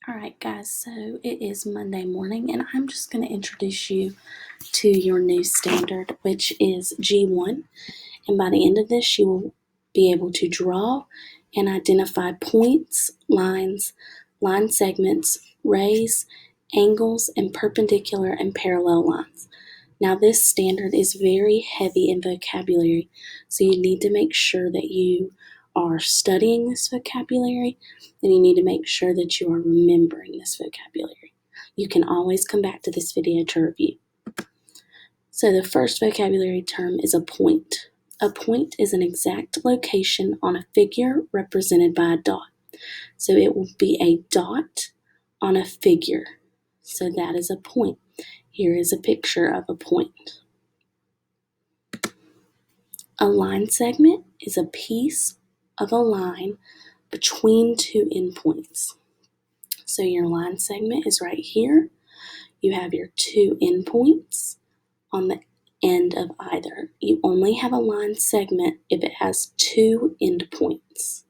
Alright guys, so it is Monday morning and I'm just going to introduce you to your new standard, which is G1. And by the end of this, you will be able to draw and identify points, lines, line segments, rays, angles, and perpendicular and parallel lines. Now this standard is very heavy in vocabulary, so you need to make sure that you are studying this vocabulary, and you need to make sure that you are remembering this vocabulary. You can always come back to this video to review. So the first vocabulary term is a point. A point is an exact location on a figure represented by a dot. So it will be a dot on a figure. So that is a point. Here is a picture of a point. A line segment is a piece of a line between two endpoints. So your line segment is right here. You have your two endpoints on the end of either. You only have a line segment if it has two endpoints.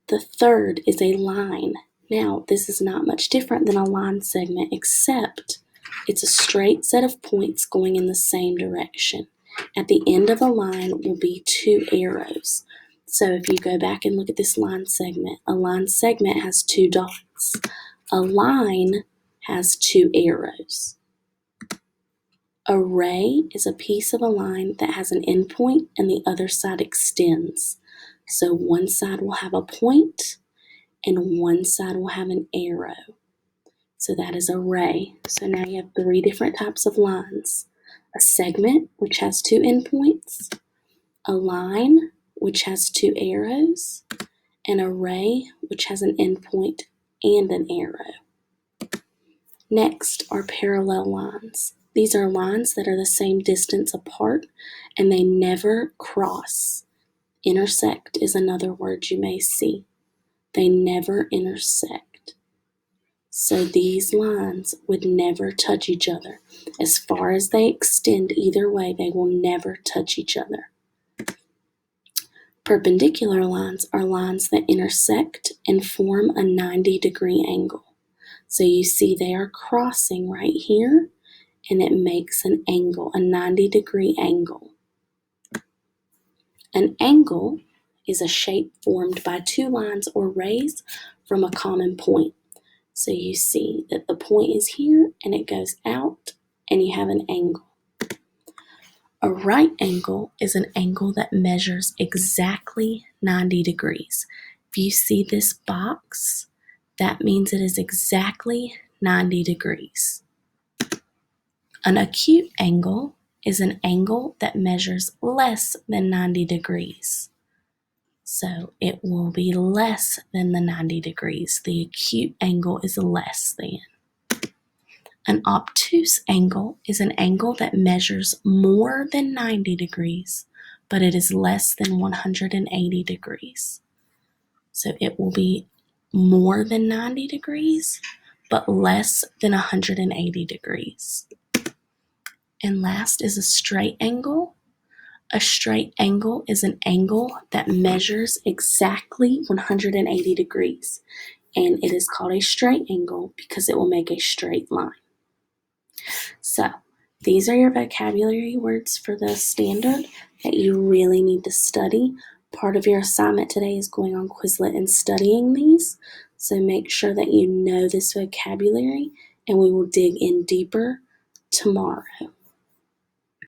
The third is a line. Now, this is not much different than a line segment, except it's a straight set of points going in the same direction. At the end of a line will be two arrows. So if you go back and look at this line segment, a line segment has two dots. A line has two arrows. A ray is a piece of a line that has an endpoint and the other side extends. So one side will have a point and one side will have an arrow. So that is a ray. So now you have three different types of lines. A segment, which has two endpoints, a line, which has two arrows, and a ray, which has an endpoint and an arrow. Next are parallel lines. These are lines that are the same distance apart and they never cross. Intersect is another word you may see. They never intersect. So these lines would never touch each other. As far as they extend either way, they will never touch each other. Perpendicular lines are lines that intersect and form a 90-degree angle. So you see they are crossing right here, and it makes an angle, a 90-degree angle. An angle is a shape formed by two lines or rays from a common point. So you see that the point is here and it goes out and you have an angle. A right angle is an angle that measures exactly 90 degrees. If you see this box, that means it is exactly 90 degrees. An acute angle is an angle that measures less than 90 degrees. So it will be less than the 90 degrees. The acute angle is less than. An obtuse angle is an angle that measures more than 90 degrees, but it is less than 180 degrees. So it will be more than 90 degrees, but less than 180 degrees. And last is a straight angle. A straight angle is an angle that measures exactly 180 degrees, and it is called a straight angle because it will make a straight line. So, these are your vocabulary words for the standard that you really need to study. Part of your assignment today is going on Quizlet and studying these, so make sure that you know this vocabulary, and we will dig in deeper tomorrow.